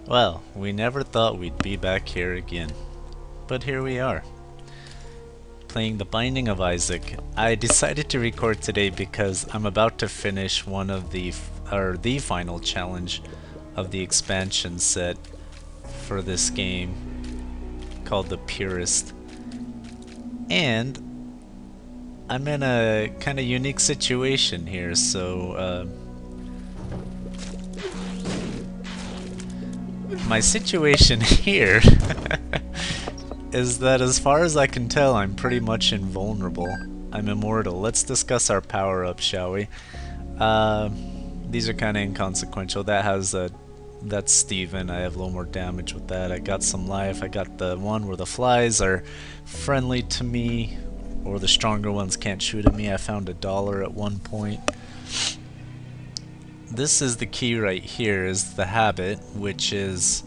Well, we never thought we'd be back here again. But here we are, playing The Binding of Isaac. I decided to record today because I'm about to finish one of the final challenge of the expansion set for this game called the Purist. And I'm in a kind of unique situation here, so my situation here is that as far as I can tell, I'm pretty much invulnerable. I'm immortal. Let's discuss our power-ups, shall we? These are kind of inconsequential. That's Steven. I have a little more damage with that. I got some life. I got the one where the flies are friendly to me, or the stronger ones can't shoot at me. I found $1 at one point. This is the key right here, is the habit, which is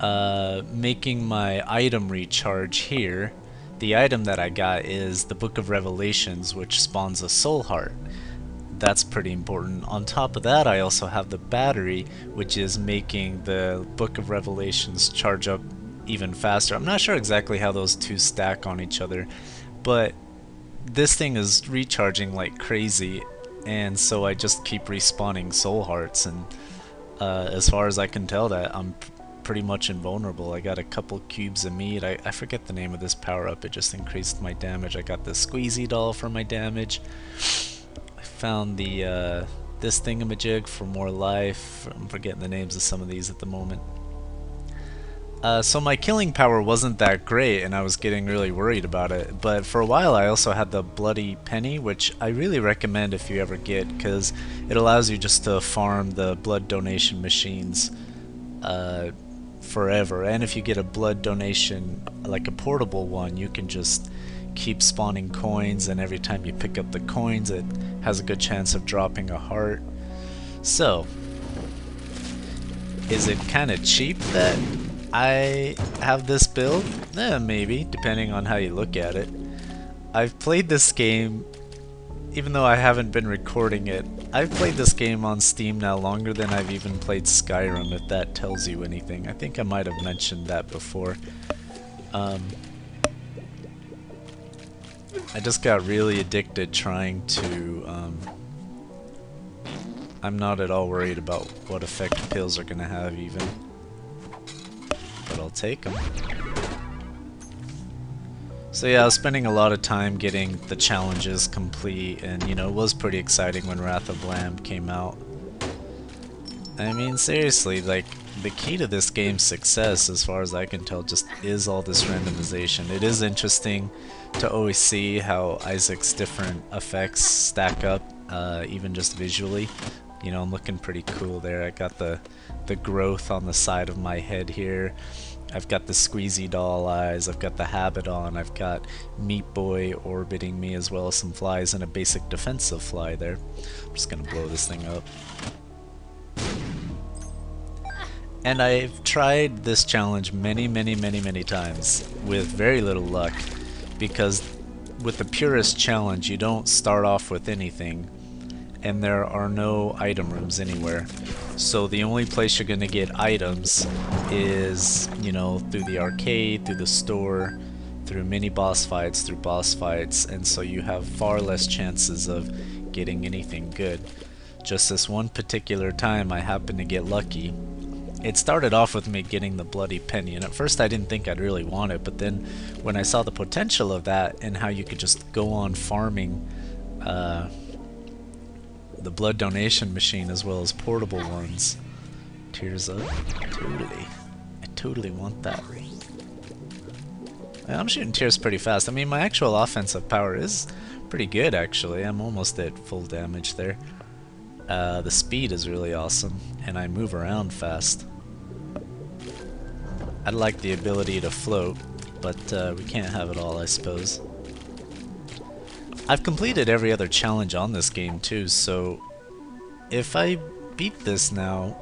making my item recharge here. The item that I got is the Book of Revelations, which spawns a soul heart. That's pretty important. On top of that, I also have the battery, which is making the Book of Revelations charge up even faster. I'm not sure exactly how those two stack on each other, but this thing is recharging like crazy, and so I just keep respawning soul hearts, and as far as I can tell, that I'm pretty much invulnerable. I got a couple cubes of meat. I forget the name of this power up. It just increased my damage. I got the squeezy doll for my damage. I found the this thingamajig for more life. I'm forgetting the names of some of these at the moment. So my killing power wasn't that great, and I was getting really worried about it. But for a while I also had the bloody penny, which I really recommend if you ever get, because it allows you just to farm the blood donation machines forever. And if you get a blood donation, like a portable one, you can just keep spawning coins, and every time you pick up the coins it has a good chance of dropping a heart. So, is it kind of cheap that I have this build? Maybe, depending on how you look at it. I've played this game, even though I haven't been recording it, I've played this game on Steam now longer than I've even played Skyrim, if that tells you anything. I think I might have mentioned that before. I just got really addicted trying to, I'm not at all worried about what effect pills are gonna have even. But I'll take them. So yeah, I was spending a lot of time getting the challenges complete, and you know, it was pretty exciting when Wrath of Lamb came out. I mean, seriously, like, the key to this game's success, as far as I can tell, just is all this randomization. It is interesting to always see how Isaac's different effects stack up, even just visually. You know, I'm looking pretty cool there. I got the growth on the side of my head here. I've got the squeezy doll eyes, I've got the habit on, I've got Meat Boy orbiting me, as well as some flies and a basic defensive fly there. I'm just gonna blow this thing up. And I've tried this challenge many times with very little luck, because with the Purist challenge you don't start off with anything, and there are no item rooms anywhere. So the only place you're gonna get items is, you know, through the arcade, through the store, through mini boss fights, through boss fights, and so you have far less chances of getting anything good. Just this one particular time I happened to get lucky. It started off with me getting the bloody penny, and at first I didn't think I'd really want it, but then when I saw the potential of that and how you could just go on farming the blood donation machine as well as portable ones. Tears up? Totally. I totally want that. I'm shooting tears pretty fast. I mean, my actual offensive power is pretty good, actually. I'm almost at full damage there. The speed is really awesome, and I move around fast. I'd like the ability to float, but we can't have it all, I suppose. I've completed every other challenge on this game too, so if I beat this now,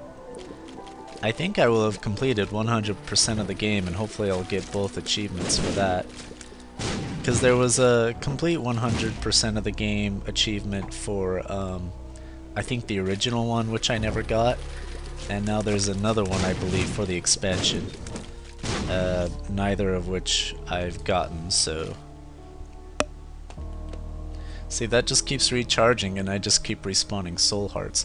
I think I will have completed 100% of the game, and hopefully I'll get both achievements for that. Because there was a complete 100% of the game achievement for, I think the original one, which I never got, and now there's another one I believe for the expansion. Neither of which I've gotten, so... See, that just keeps recharging and I just keep respawning soul hearts.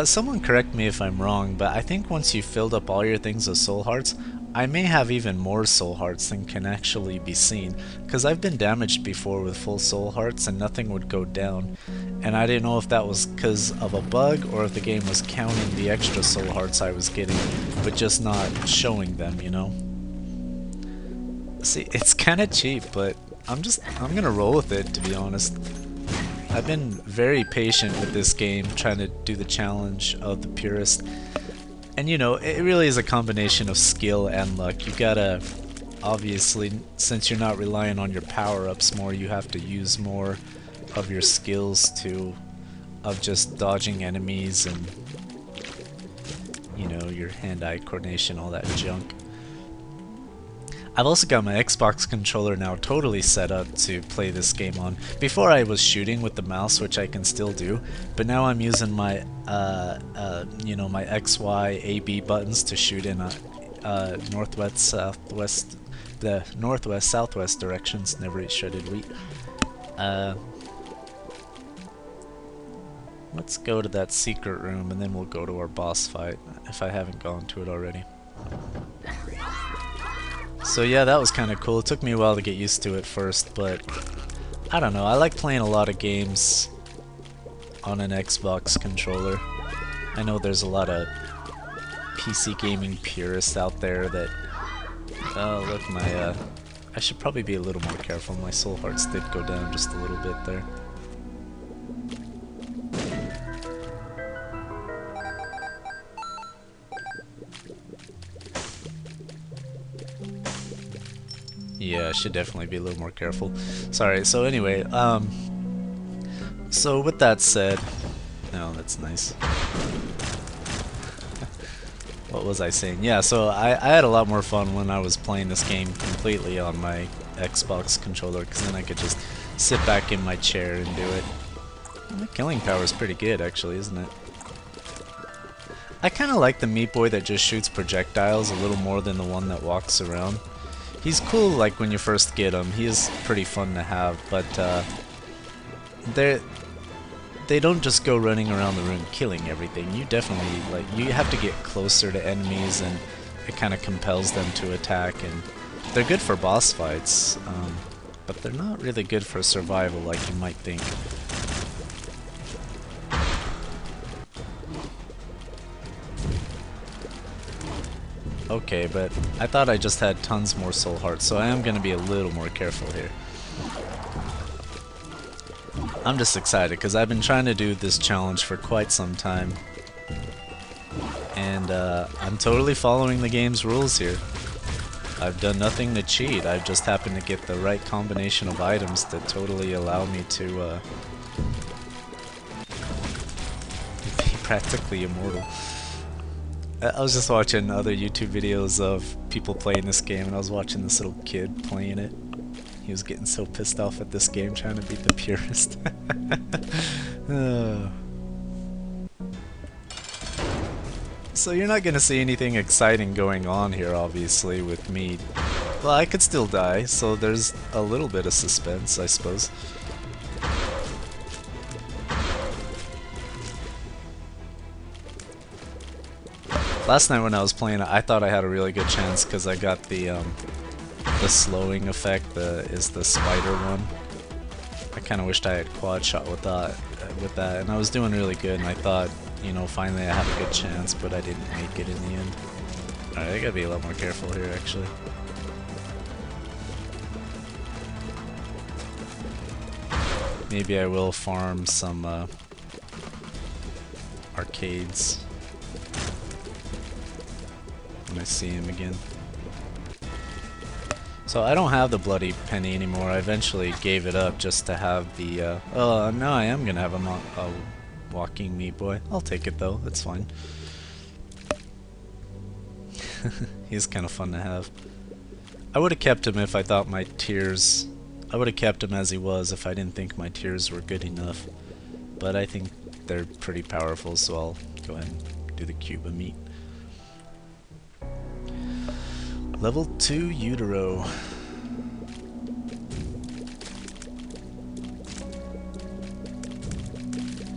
Someone correct me if I'm wrong, but I think once you've filled up all your things with soul hearts, I may have even more soul hearts than can actually be seen, because I've been damaged before with full soul hearts and nothing would go down, and I didn't know if that was because of a bug or if the game was counting the extra soul hearts I was getting, but just not showing them, you know? See, it's kind of cheap, but I'm gonna roll with it, to be honest. I've been very patient with this game, trying to do the challenge of the Purist. And you know, it really is a combination of skill and luck. You gotta, obviously, since you're not relying on your power-ups more, you have to use more of your skills of just dodging enemies and, you know, your hand-eye coordination, all that junk. I've also got my Xbox controller now totally set up to play this game on. Before I was shooting with the mouse, which I can still do, but now I'm using my, you know, my X, Y, A, B buttons to shoot in northwest, southwest, the northwest, southwest directions. Never eat shredded wheat. Let's go to that secret room and then we'll go to our boss fight, if I haven't gone to it already. So yeah, that was kind of cool. It took me a while to get used to it first, but I don't know. I like playing a lot of games on an Xbox controller. I know there's a lot of PC gaming purists out there that... Oh, look, my... I should probably be a little more careful. My soul hearts did go down just a little bit there. Yeah, I should definitely be a little more careful. Sorry, so anyway, so with that said... Oh, that's nice. What was I saying? Yeah, so I had a lot more fun when I was playing this game completely on my Xbox controller, because then I could just sit back in my chair and do it. My killing power is pretty good, actually, isn't it? I kind of like the Meat Boy that just shoots projectiles a little more than the one that walks around. He's cool, like, when you first get him. He is pretty fun to have, but they don't just go running around the room killing everything. You definitely, like, you have to get closer to enemies, and it kind of compels them to attack, and they're good for boss fights, but they're not really good for survival like you might think. Okay, but I thought I just had tons more soul hearts, so I am going to be a little more careful here. I'm just excited because I've been trying to do this challenge for quite some time, and I'm totally following the game's rules here. I've done nothing to cheat. I've just happened to get the right combination of items that totally allow me to be practically immortal. I was just watching other YouTube videos of people playing this game, and I was watching this little kid playing it. He was getting so pissed off at this game, trying to beat the Purist. So you're not gonna see anything exciting going on here, obviously, with me. Well, I could still die, so there's a little bit of suspense, I suppose. Last night when I was playing it, I thought I had a really good chance because I got the slowing effect, is the spider one. I kind of wished I had quad shot with that, and I was doing really good, and I thought, you know, finally I had a good chance, but I didn't make it in the end. Alright, I gotta be a lot more careful here, actually. Maybe I will farm some arcades when I see him again. So I don't have the bloody penny anymore. I eventually gave it up just to have the oh, now I am gonna have a walking Meat Boy. I'll take it though, it's fine. He's kind of fun to have. I would have kept him if I thought my tiers... I would have kept him as he was if I didn't think my tiers were good enough. But I think they're pretty powerful, so I'll go ahead and do the cube of meat. Level 2 Utero.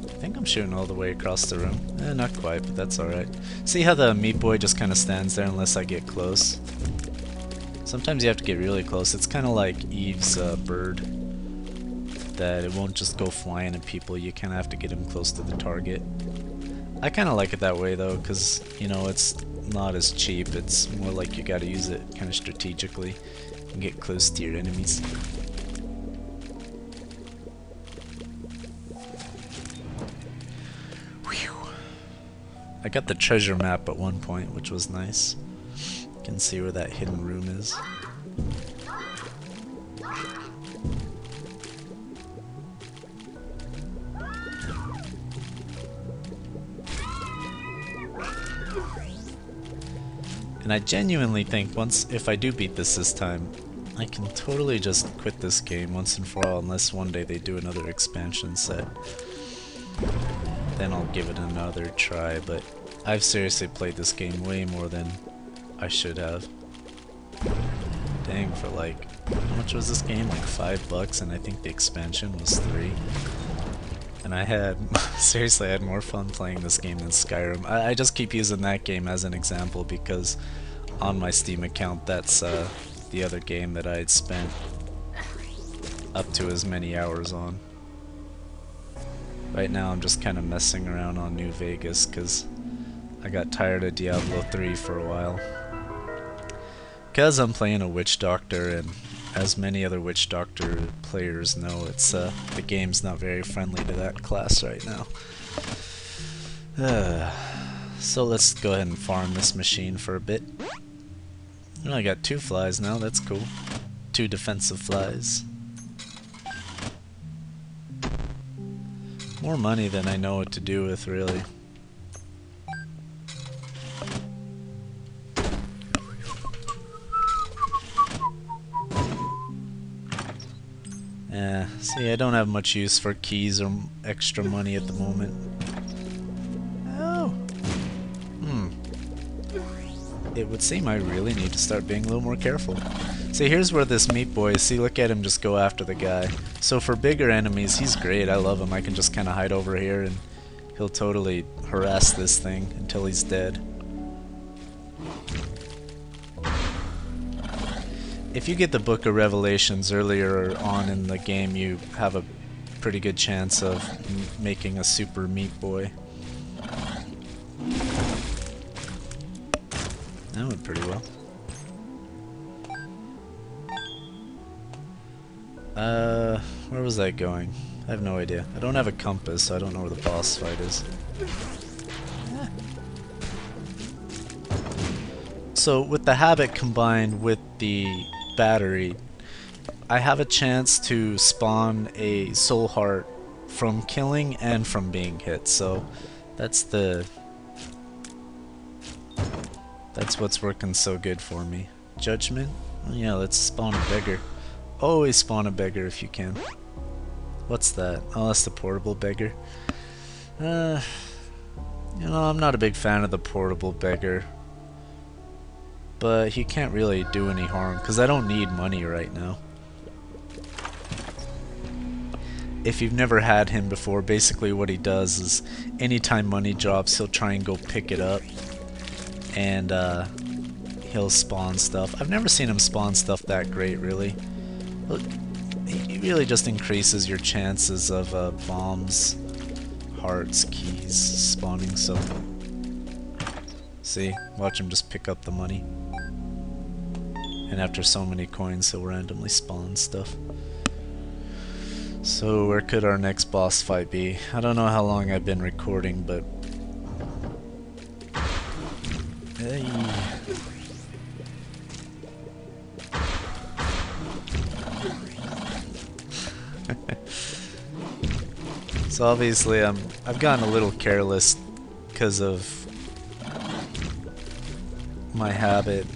I think I'm shooting all the way across the room. Not quite, but that's alright. See how the meat boy just kind of stands there unless I get close? Sometimes you have to get really close. It's kind of like Eve's bird, that it won't just go flying at people. You kind of have to get him close to the target. I kind of like it that way though, because, you know, it's not as cheap. It's more like you gotta use it kind of strategically and get close to your enemies. Whew. I got the treasure map at one point, which was nice. You can see where that hidden room is. And I genuinely think if I do beat this time, I can totally just quit this game once and for all, unless one day they do another expansion set. Then I'll give it another try, but I've seriously played this game way more than I should have. Dang, for like, how much was this game? Like $5, and I think the expansion was $3. And I had, seriously, I had more fun playing this game than Skyrim. I just keep using that game as an example because on my Steam account, that's the other game that I had spent up to as many hours on. Right now I'm just kind of messing around on New Vegas because I got tired of Diablo 3 for a while. Because I'm playing a Witch Doctor, and as many other Witch Doctor players know, it's the game's not very friendly to that class right now. So let's go ahead and farm this machine for a bit. Oh, I got 2 flies now, that's cool. 2 defensive flies. More money than I know what to do with, really. See, I don't have much use for keys or extra money at the moment. Oh! It would seem I really need to start being a little more careful. See, here's where this meat boy is. See, look at him just go after the guy. So for bigger enemies, he's great. I love him. I can just kind of hide over here and he'll totally harass this thing until he's dead. If you get the Book of Revelations earlier on in the game, you have a pretty good chance of making a super meat boy. That went pretty well. Where was that going? I have no idea. I don't have a compass, so I don't know where the boss fight is. So with the habit combined with the battery, I have a chance to spawn a soul heart from killing and from being hit. So that's what's working so good for me. Judgment? Oh, yeah, let's spawn a beggar. Always spawn a beggar if you can. What's that? Oh, that's the portable beggar. You know, I'm not a big fan of the portable beggar. But he can't really do any harm, because I don't need money right now. If you've never had him before, basically what he does is anytime money drops, he'll try and go pick it up. And he'll spawn stuff. I've never seen him spawn stuff that great, really. He really just increases your chances of bombs, hearts, keys spawning, so... See? Watch him just pick up the money. And after so many coins, he'll randomly spawn stuff. So where could our next boss fight be? I don't know how long I've been recording, but... Hey. So obviously I've gotten a little careless because of my habit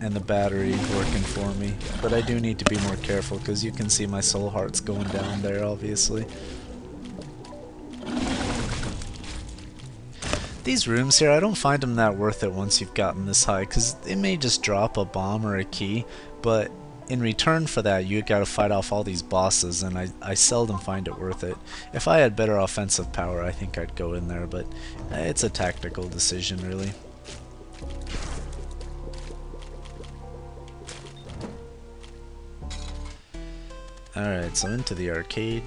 and the battery working for me, but I do need to be more careful because you can see my soul heart's going down there, obviously. These rooms here, I don't find them that worth it once you've gotten this high, because it may just drop a bomb or a key, but in return for that you gotta fight off all these bosses, and I seldom find it worth it. If I had better offensive power, I think I'd go in there, but it's a tactical decision really. Alright, so into the arcade.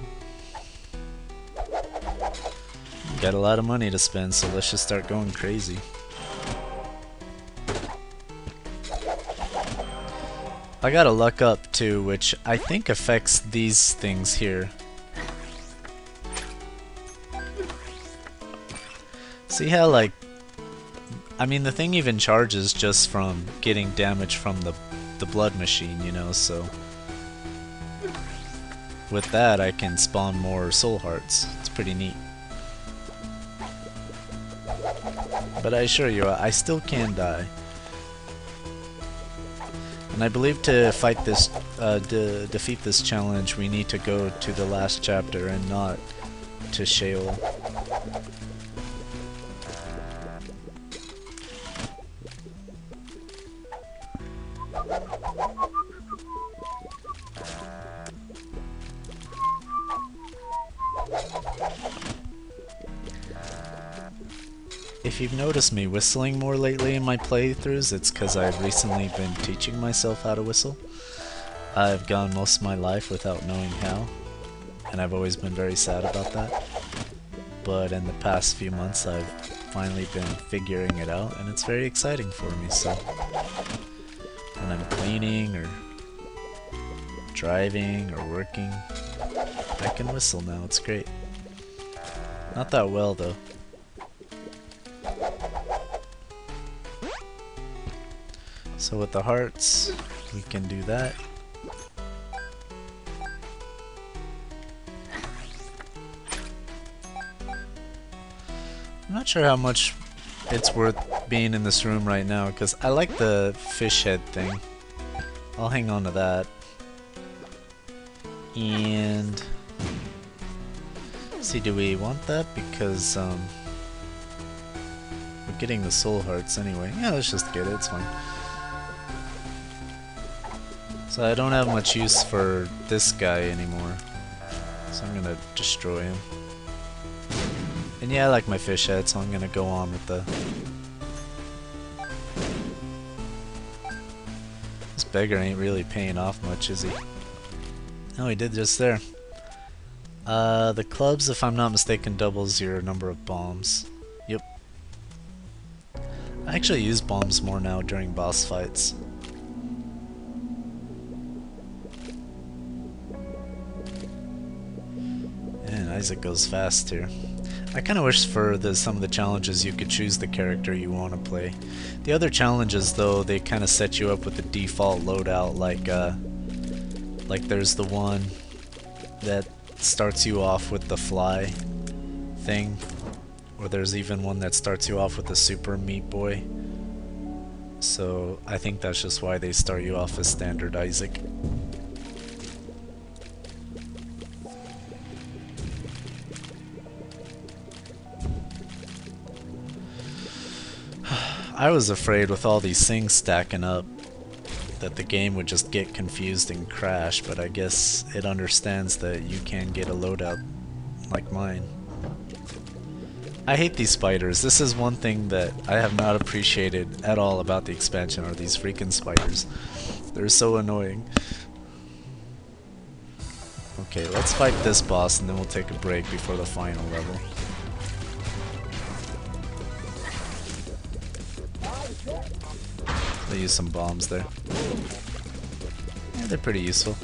Got a lot of money to spend, so let's just start going crazy. I got a luck up too, which I think affects these things here. See how, like, I mean, the thing even charges just from getting damage from the blood machine, you know, so with that I can spawn more soul hearts. It's pretty neat. But I assure you, I still can die. And I believe to fight this, defeat this challenge, we need to go to the last chapter and not to Sheol. If you've noticed me whistling more lately in my playthroughs, it's because I've recently been teaching myself how to whistle. I've gone most of my life without knowing how, and I've always been very sad about that. But in the past few months I've finally been figuring it out, and it's very exciting for me, so when I'm cleaning or driving or working, I can whistle now. It's great. Not that well though. So with the hearts, we can do that. I'm not sure how much it's worth being in this room right now, because I like the fish head thing. I'll hang on to that. And see, do we want that? Because we're getting the soul hearts anyway. Yeah, let's just get it, it's fine. So I don't have much use for this guy anymore, so I'm gonna destroy him. And yeah, I like my fish head, so I'm gonna go on with the... This beggar ain't really paying off much, is he? Oh, he did just there. The clubs, if I'm not mistaken, doubles your number of bombs. Yep. I actually use bombs more now during boss fights. Man, Isaac goes fast here. I kind of wish for some of the challenges you could choose the character you want to play. The other challenges, though, they kind of set you up with the default loadout, like there's the one that starts you off with the fly thing, or there's even one that starts you off with the Super Meat Boy. So I think that's just why they start you off as standard Isaac. I was afraid with all these things stacking up that the game would just get confused and crash, but I guess it understands that you can get a loadout like mine. I hate these spiders. This is one thing that I have not appreciated at all about the expansion, are these freaking spiders. They're so annoying. Okay, let's fight this boss and then we'll take a break before the final level. I'll use some bombs there. Yeah, they're pretty useful.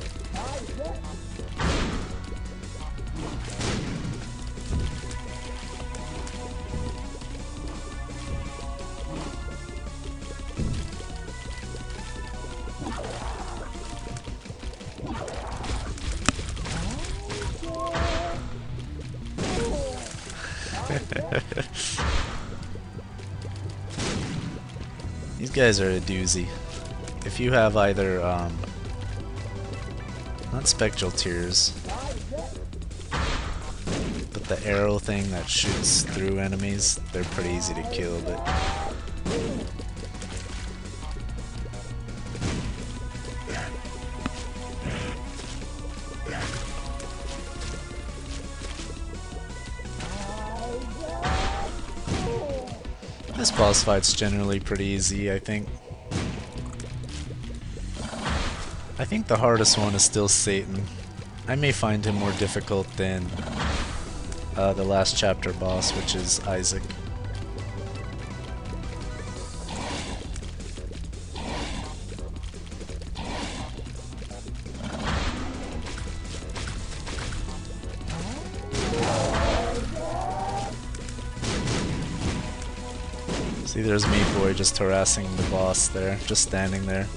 These guys are a doozy. If you have either, not spectral tears, but the arrow thing that shoots through enemies. They're pretty easy to kill, but this boss fight's generally pretty easy, I think. I think the hardest one is still Satan. I may find him more difficult than the last chapter boss, which is Isaac. See, there's Meat Boy just harassing the boss there, just standing there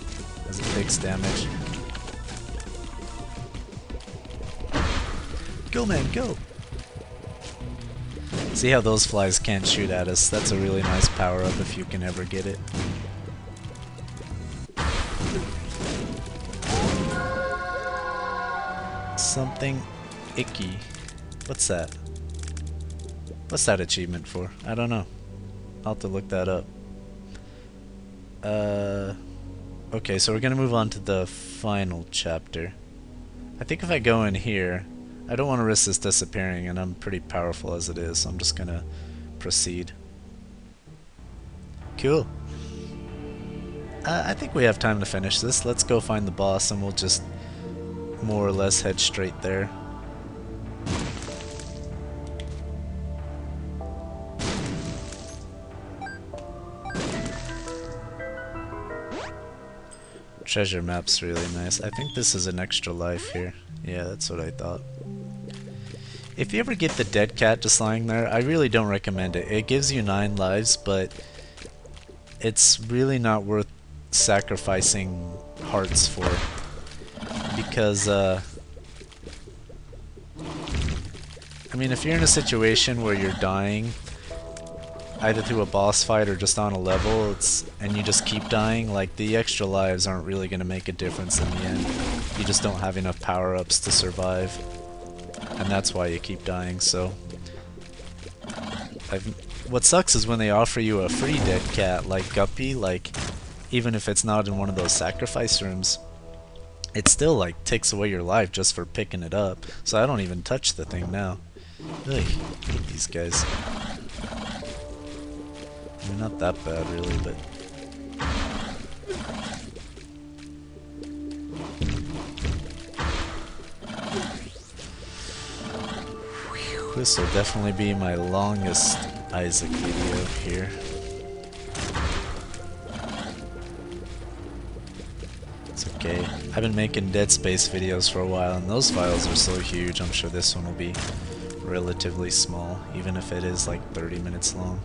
as it takes damage. Go, man, go! See how those flies can't shoot at us? That's a really nice power-up if you can ever get it. Something icky. What's that? What's that achievement for? I don't know. I'll have to look that up. Okay, so we're gonna move on to the final chapter. I think if I go in here, I don't want to risk this disappearing, and I'm pretty powerful as it is, so I'm just gonna proceed. Cool. I think we have time to finish this. Let's go find the boss, and we'll just more or less head straight there. Treasure map's really nice. I think this is an extra life here. Yeah, that's what I thought. If you ever get the dead cat just lying there, I really don't recommend it. It gives you 9 lives, but it's really not worth sacrificing hearts for. Because, I mean, if you're in a situation where you're dying, either through a boss fight or just on a level, and you just keep dying, like, the extra lives aren't really going to make a difference in the end. You just don't have enough power-ups to survive. And that's why you keep dying, so... What sucks is when they offer you a free dead cat, like Guppy, like, even if it's not in one of those sacrifice rooms, it still, like, takes away your life just for picking it up. So I don't even touch the thing now. Ugh, I hate these guys. I mean, not that bad, really, but... This will definitely be my longest Isaac video here. It's okay. I've been making Dead Space videos for a while, and those files are so huge, I'm sure this one will be relatively small, even if it is like 30 minutes long.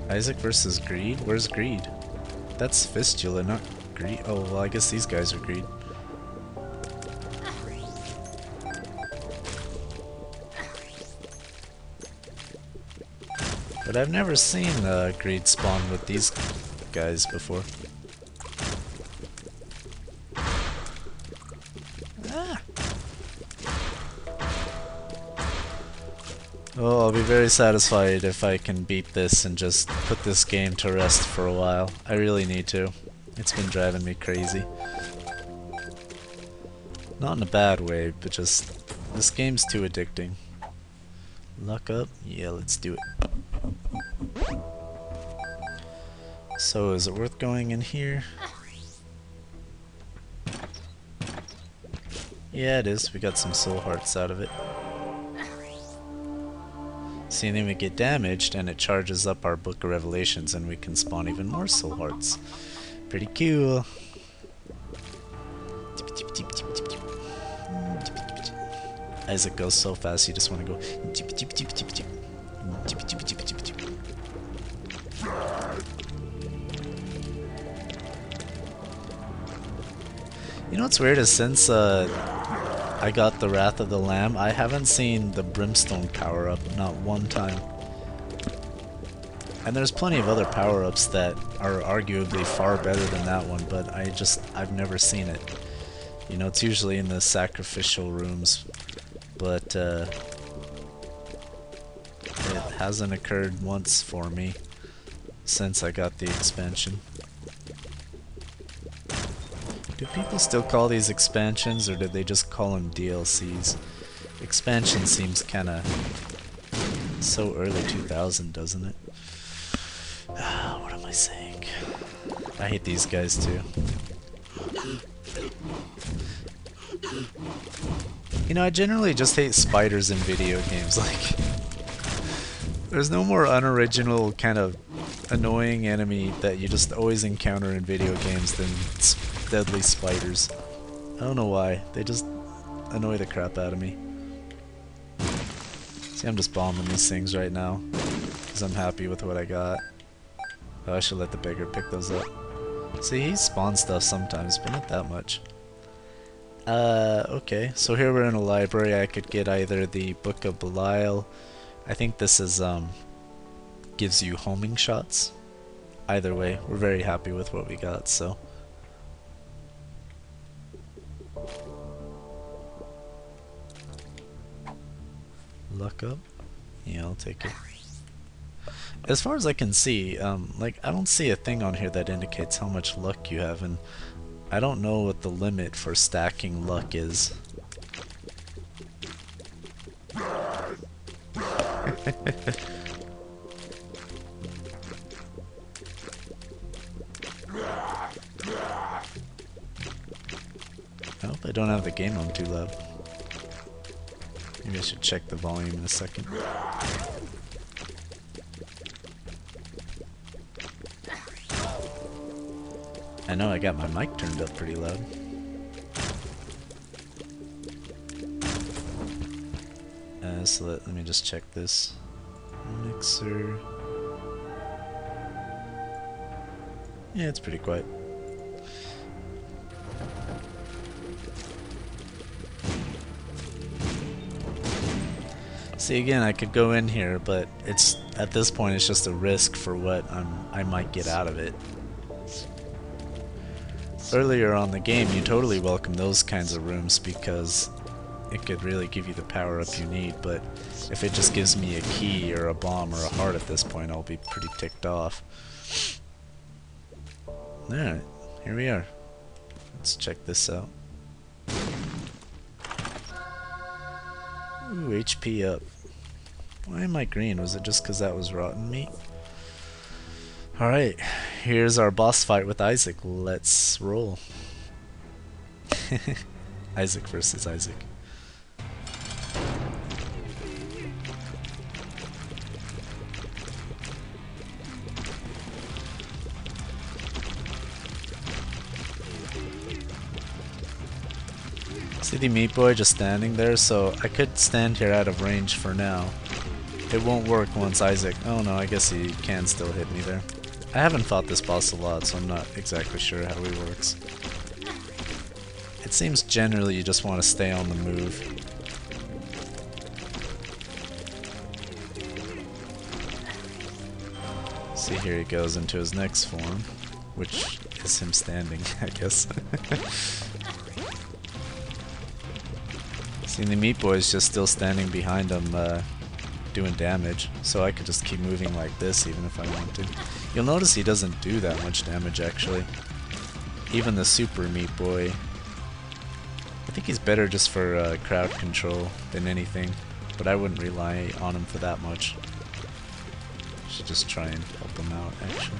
Isaac versus Greed? Where's Greed? That's Fistula, not Greed. Oh, well, I guess these guys are Greed. But I've never seen Greed spawn with these guys before. Ah. Oh, I'll be very satisfied if I can beat this and just put this game to rest for a while. I really need to. It's been driving me crazy. Not in a bad way, but just... this game's too addicting. Luck up? Yeah, let's do it. So, is it worth going in here? Yeah, it is. We got some soul hearts out of it. See, and then we get damaged, and it charges up our Book of Revelations, and we can spawn even more soul hearts. Pretty cool. Isaac goes so fast, you just want to go. You know what's weird is since I got the Wrath of the Lamb, I haven't seen the Brimstone power-up, not one time. And there's plenty of other power-ups that are arguably far better than that one, but I've never seen it. You know, it's usually in the sacrificial rooms, but hasn't occurred once for me since I got the expansion. Do people still call these expansions, or did they just call them DLCs? Expansion seems kinda so early 2000, doesn't it? What am I saying? I hate these guys too. You know, I generally just hate spiders in video games. Like, there's no more unoriginal kind of annoying enemy that you just always encounter in video games than deadly spiders. I don't know why. They just annoy the crap out of me. See, I'm just bombing these things right now because I'm happy with what I got. Oh, I should let the beggar pick those up. See, he spawns stuff sometimes, but not that much. Okay, so here we're in a library. I could get either the Book of Belial. I think this is, gives you homing shots. Either way, we're very happy with what we got, so. Luck up? Yeah, I'll take it. As far as I can see, like, I don't see a thing on here that indicates how much luck you have, and I don't know what the limit for stacking luck is. I hope I don't have the game on too loud. Maybe I should check the volume in a second. I know I got my mic turned up pretty loud. So let me just check this. Mixer. Yeah, it's pretty quiet. See, again, I could go in here, but it's at this point it's just a risk for what I might get out of it. Earlier on the game, you totally welcome those kinds of rooms because it could really give you the power up you need, but if it just gives me a key or a bomb or a heart at this point, I'll be pretty ticked off. Alright, here we are. Let's check this out. Ooh, HP up. Why am I green? Was it just because that was rotten meat? Alright, here's our boss fight with Isaac. Let's roll. Isaac versus Isaac. See the meat boy just standing there? So I could stand here out of range for now. It won't work once Isaac... Oh no, I guess he can still hit me there. I haven't fought this boss a lot, so I'm not exactly sure how he works. It seems generally you just want to stay on the move. See, here he goes into his next form, which is him standing, I guess. See, the meat boy is just still standing behind him, doing damage, so I could just keep moving like this even if I want to. You'll notice he doesn't do that much damage actually. Even the super meat boy. I think he's better just for crowd control than anything, but I wouldn't rely on him for that much. Should just try and help him out actually.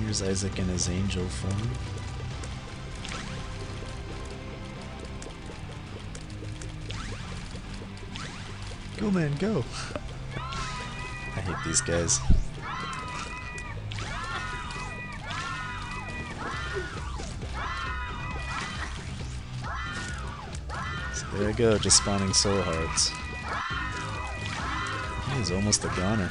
Here's Isaac in his angel form. Go man, go! I hate these guys. So there I go, just spawning soul hearts. He's almost a goner.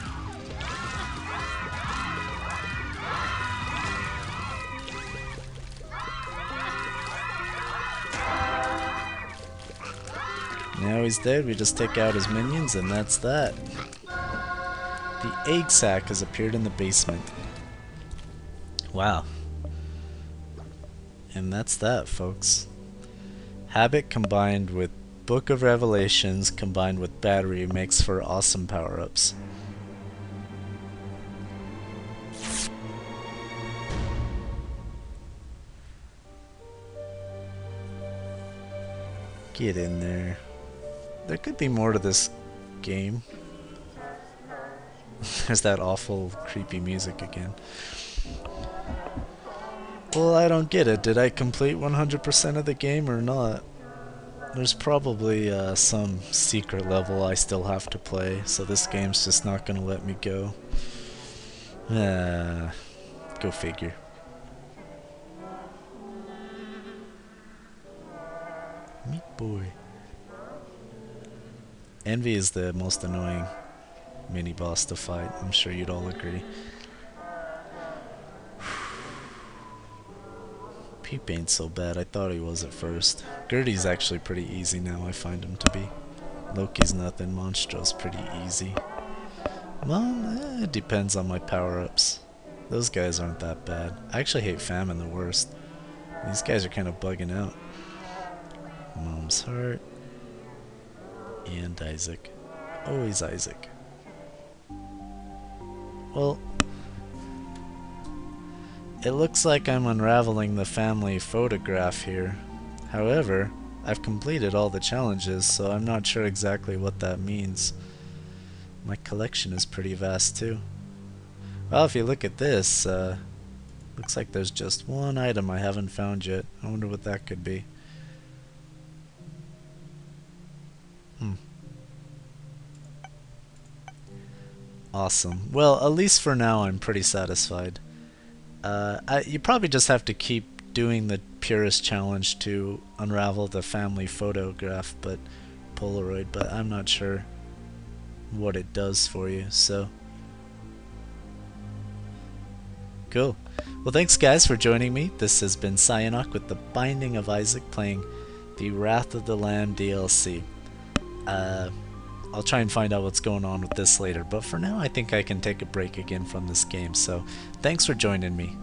Now he's dead, we just take out his minions and that's that. The egg sac has appeared in the basement. Wow. And that's that, folks. Habit combined with Book of Revelations combined with battery makes for awesome power-ups. Get in there. There could be more to this game. There's that awful creepy music again. Well, I don't get it. Did I complete 100% of the game or not? There's probably some secret level I still have to play, so this game's just not gonna let me go. Go figure. Meat boy. Envy is the most annoying mini-boss to fight. I'm sure you'd all agree. Peep ain't so bad. I thought he was at first. Gertie's actually pretty easy now, I find him to be. Loki's nothing. Monstro's pretty easy. Mom, it depends on my power-ups. Those guys aren't that bad. I actually hate Famine the worst. These guys are kind of bugging out. Mom's heart. And Isaac. Always Isaac. Well, it looks like I'm unraveling the family photograph here. However, I've completed all the challenges, so I'm not sure exactly what that means. My collection is pretty vast too. Well, if you look at this, looks like there's just one item I haven't found yet. I wonder what that could be. Awesome. Well, at least for now I'm pretty satisfied. You probably just have to keep doing the Purist challenge to unravel the family photograph, but Polaroid, but I'm not sure what it does for you, so cool. Well, thanks guys for joining me. This has been Cyanok with The Binding of Isaac playing the Wrath of the Lamb DLC. I'll try and find out what's going on with this later, but for now I think I can take a break again from this game, so thanks for joining me.